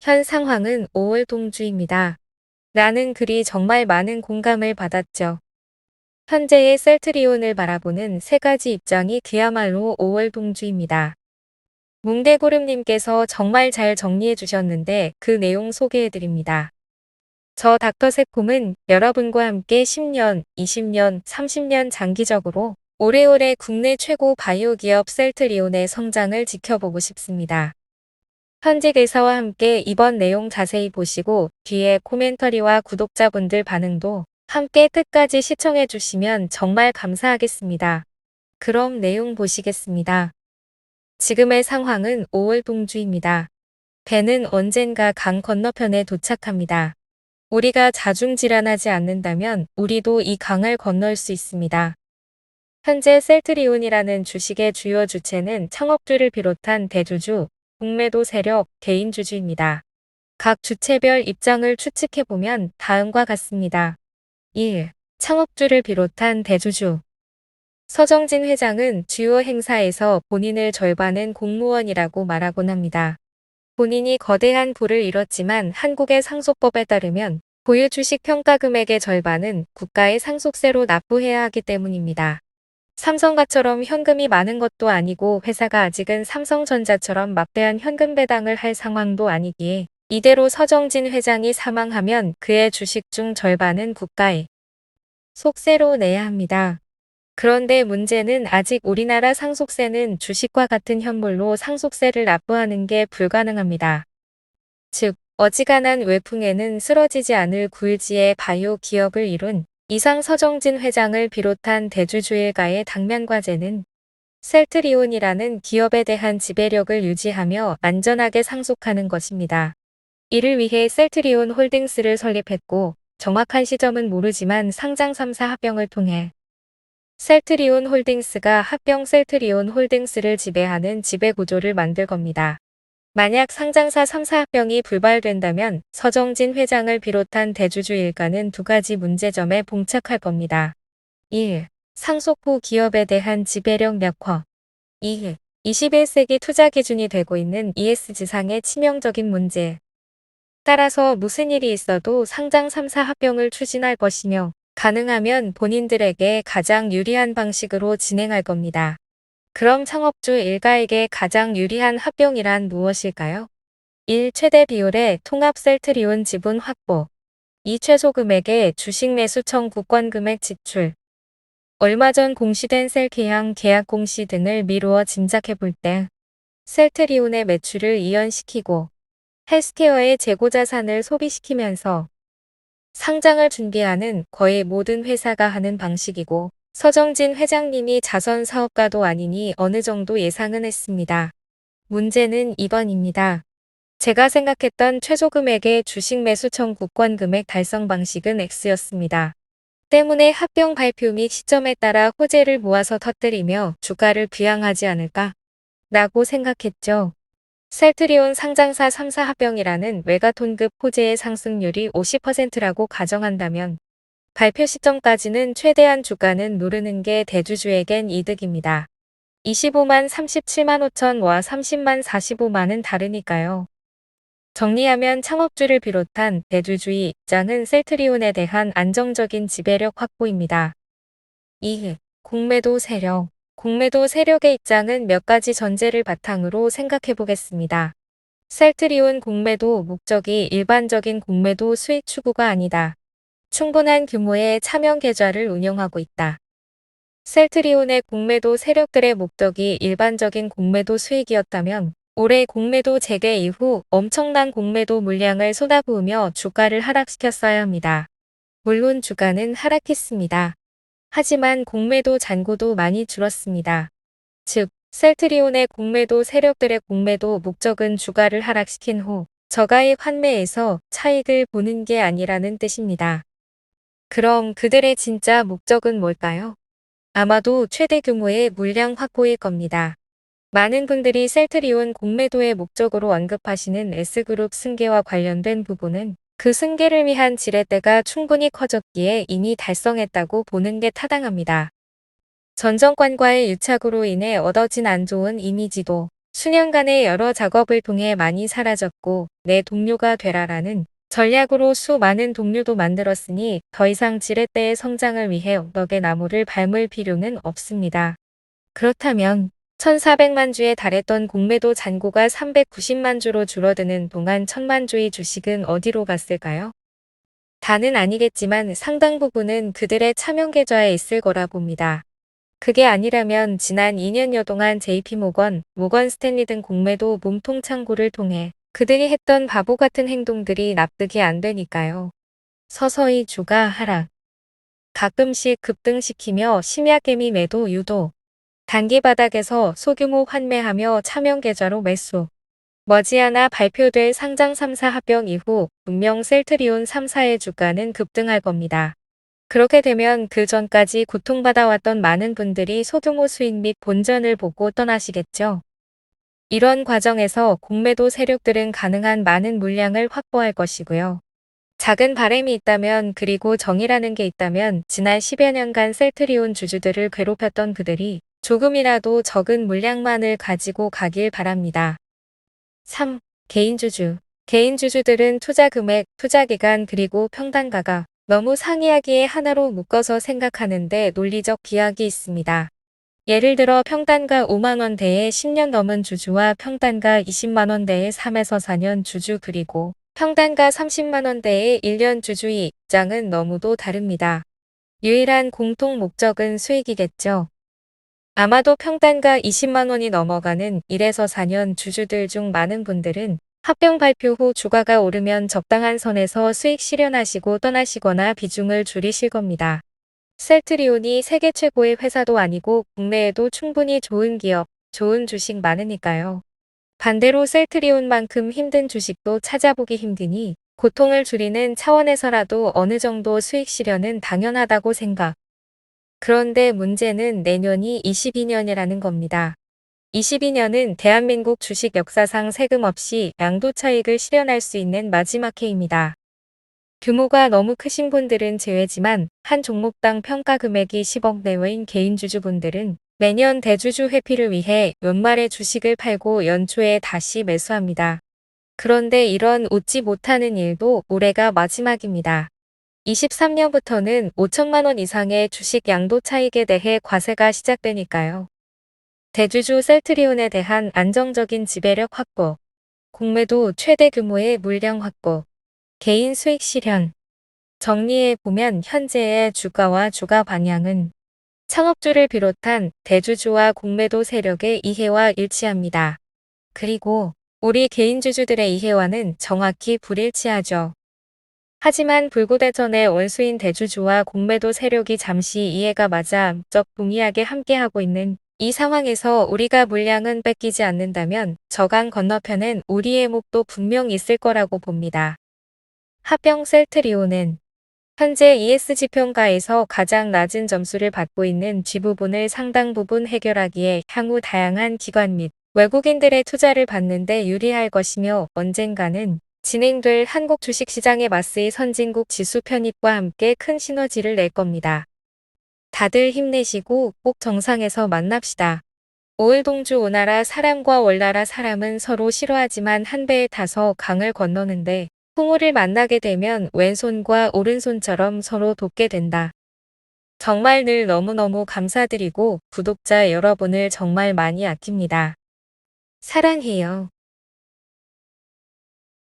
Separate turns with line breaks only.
현 상황은 5월 동주입니다. 라는 글이 정말 많은 공감을 받았죠. 현재의 셀트리온을 바라보는 세 가지 입장이 그야말로 5월 동주입니다. 뭉대고름님께서 정말 잘 정리해 주셨는데 그 내용 소개해 드립니다. 저 닥터세콤은 여러분과 함께 10년, 20년, 30년 장기적으로 오래오래 국내 최고 바이오 기업 셀트리온의 성장을 지켜보고 싶습니다. 현직 의사와 함께 이번 내용 자세히 보시고 뒤에 코멘터리와 구독자분들 반응도 함께 끝까지 시청해 주시면 정말 감사하겠습니다. 그럼 내용 보시겠습니다. 지금의 상황은 5월 동주입니다. 배는 언젠가 강 건너편에 도착합니다. 우리가 자중질환하지 않는다면 우리도 이 강을 건널 수 있습니다. 현재 셀트리온이라는 주식의 주요 주체는 창업주를 비롯한 대주주, 공매도 세력, 개인주주입니다. 각 주체별 입장을 추측해보면 다음과 같습니다. 1. 창업주를 비롯한 대주주. 서정진 회장은 주요 행사에서 본인을 절반은 공무원이라고 말하곤 합니다. 본인이 거대한 부를 잃었지만 한국의 상속법에 따르면 보유 주식 평가 금액의 절반은 국가에 상속세로 납부해야 하기 때문입니다. 삼성가처럼 현금이 많은 것도 아니고 회사가 아직은 삼성전자처럼 막대한 현금 배당을 할 상황도 아니기에 이대로 서정진 회장이 사망하면 그의 주식 중 절반은 국가에 속세로 내야 합니다. 그런데 문제는 아직 우리나라 상속세는 주식과 같은 현물로 상속세를 납부하는 게 불가능합니다. 즉, 어지간한 외풍에는 쓰러지지 않을 굴지의 바이오 기업을 이룬 이상 서정진 회장을 비롯한 대주주 일가의 당면 과제는 셀트리온이라는 기업에 대한 지배력을 유지하며 안전하게 상속하는 것입니다. 이를 위해 셀트리온 홀딩스를 설립했고 정확한 시점은 모르지만 상장 3사 합병을 통해 셀트리온 홀딩스가 합병 셀트리온 홀딩스를 지배하는 지배구조를 만들 겁니다. 만약 상장사 3사 합병이 불발된다면 서정진 회장을 비롯한 대주주 일가는 두 가지 문제점에 봉착할 겁니다. 1. 상속 후 기업에 대한 지배력 약화. 2. 21세기 투자 기준이 되고 있는 ESG상의 치명적인 문제. 따라서 무슨 일이 있어도 상장 3사 합병을 추진할 것이며 가능하면 본인들에게 가장 유리한 방식으로 진행할 겁니다. 그럼 창업주 일가에게 가장 유리한 합병이란 무엇일까요? 1. 최대 비율의 통합 셀트리온 지분 확보. 2. 최소 금액의 주식 매수 청구권 금액 지출. 얼마 전 공시된 셀케양 계약 공시 등을 미루어 짐작해 볼 때 셀트리온의 매출을 이연시키고 헬스케어의 재고 자산을 소비시키면서 상장을 준비하는 거의 모든 회사가 하는 방식이고 서정진 회장님이 자선 사업가도 아니니 어느 정도 예상은 했습니다. 문제는 2번입니다. 제가 생각했던 최소 금액의 주식 매수 청구권 금액 달성 방식은 X였습니다. 때문에 합병 발표 및 시점에 따라 호재를 모아서 터뜨리며 주가를 부양하지 않을까? 라고 생각했죠. 셀트리온 상장사 3사 합병이라는 메가톤급 호재의 상승률이 50%라고 가정한다면 발표 시점까지는 최대한 주가는 누르는 게 대주주에겐 이득입니다. 25만 37만 5천와 30만 45만은 다르니까요. 정리하면 창업주를 비롯한 대주주의 입장은 셀트리온에 대한 안정적인 지배력 확보입니다. 2. 공매도 세력. 공매도 세력의 입장은 몇 가지 전제를 바탕으로 생각해 보겠습니다. 셀트리온 공매도 목적이 일반적인 공매도 수익 추구가 아니다. 충분한 규모의 차명 계좌를 운영하고 있다. 셀트리온의 공매도 세력들의 목적이 일반적인 공매도 수익이었다면 올해 공매도 재개 이후 엄청난 공매도 물량을 쏟아부으며 주가를 하락시켰어야 합니다. 물론 주가는 하락했습니다. 하지만 공매도 잔고도 많이 줄었습니다. 즉, 셀트리온의 공매도 세력들의 공매도 목적은 주가를 하락시킨 후 저가의 환매에서 차익을 보는 게 아니라는 뜻입니다. 그럼 그들의 진짜 목적은 뭘까요? 아마도 최대 규모의 물량 확보일 겁니다. 많은 분들이 셀트리온 공매도의 목적으로 언급하시는 S그룹 승계와 관련된 부분은 그 승계를 위한 지렛대가 충분히 커졌기에 이미 달성했다고 보는 게 타당합니다. 전 정권과의 유착으로 인해 얻어진 안 좋은 이미지도 수년간의 여러 작업을 통해 많이 사라졌고 내 동료가 되라라는 전략으로 수많은 동료도 만들었으니 더 이상 지렛대의 성장을 위해 넉의 나무를 밟을 필요는 없습니다. 그렇다면 1400만 주에 달했던 공매도 잔고가 390만 주로 줄어드는 동안 1000만 주의 주식은 어디로 갔을까요? 다는 아니겠지만 상당 부분은 그들의 차명 계좌에 있을 거라 봅니다. 그게 아니라면 지난 2년여 동안 JP모건, 모건 스탠리 등 공매도 몸통 창구를 통해 그들이 했던 바보 같은 행동들이 납득이 안 되니까요. 서서히 주가 하락. 가끔씩 급등시키며 심야개미 매도 유도. 단기 바닥에서 소규모 환매하며 차명 계좌로 매수. 머지않아 발표될 상장 3사 합병 이후 분명 셀트리온 3사의 주가는 급등할 겁니다. 그렇게 되면 그 전까지 고통받아왔던 많은 분들이 소규모 수익 및 본전을 보고 떠나시겠죠. 이런 과정에서 공매도 세력들은 가능한 많은 물량을 확보할 것이고요. 작은 바램이 있다면 그리고 정의라는 게 있다면 지난 10여 년간 셀트리온 주주들을 괴롭혔던 그들이 조금이라도 적은 물량만을 가지고 가길 바랍니다. 3. 개인주주. 개인주주들은 투자금액, 투자기간 그리고 평단가가 너무 상이하기에 하나로 묶어서 생각하는데 논리적 기약이 있습니다. 예를 들어 평단가 5만원대의 10년 넘은 주주와 평단가 20만원대의 3에서 4년 주주 그리고 평단가 30만원대의 1년 주주의 입장은 너무도 다릅니다. 유일한 공통 목적은 수익이겠죠. 아마도 평단가 20만원이 넘어가는 1에서 4년 주주들 중 많은 분들은 합병 발표 후 주가가 오르면 적당한 선에서 수익 실현하시고 떠나시거나 비중을 줄이실 겁니다. 셀트리온이 세계 최고의 회사도 아니고 국내에도 충분히 좋은 기업, 좋은 주식 많으니까요. 반대로 셀트리온만큼 힘든 주식도 찾아보기 힘드니 고통을 줄이는 차원에서라도 어느 정도 수익 실현은 당연하다고 생각. 그런데 문제는 내년이 22년이라는 겁니다. 22년은 대한민국 주식 역사상 세금 없이 양도 차익을 실현할 수 있는 마지막 해입니다. 규모가 너무 크신 분들은 제외지만 한 종목당 평가 금액이 10억 내외인 개인 주주분들은 매년 대주주 회피를 위해 연말에 주식을 팔고 연초에 다시 매수합니다. 그런데 이런 웃지 못하는 일도 올해가 마지막입니다. 23년부터는 5천만 원 이상의 주식 양도 차익에 대해 과세가 시작되니까요. 대주주 셀트리온에 대한 안정적인 지배력 확보, 공매도 최대 규모의 물량 확보, 개인 수익 실현. 정리해 보면 현재의 주가와 주가 방향은 창업주를 비롯한 대주주와 공매도 세력의 이해와 일치합니다. 그리고 우리 개인주주들의 이해와는 정확히 불일치하죠. 하지만 불구대전의 원수인 대주주와 공매도 세력이 잠시 이해가 맞아 암적 동의하게 함께하고 있는 이 상황에서 우리가 물량은 뺏기지 않는다면 저강 건너편엔 우리의 목도 분명 있을 거라고 봅니다. 합병 셀트리온은 현재 ESG 평가에서 가장 낮은 점수를 받고 있는 G 부분을 상당 부분 해결하기에 향후 다양한 기관 및 외국인들의 투자를 받는데 유리할 것이며 언젠가는 진행될 한국 주식시장의 마스의 선진국 지수 편입과 함께 큰 시너지를 낼 겁니다. 다들 힘내시고 꼭 정상에서 만납시다. 오을동주 오나라 사람과 월나라 사람은 서로 싫어하지만 한 배에 타서 강을 건너는데 풍우를 만나게 되면 왼손과 오른손처럼 서로 돕게 된다. 정말 늘 너무너무 감사드리고 구독자 여러분을 정말 많이 아낍니다. 사랑해요.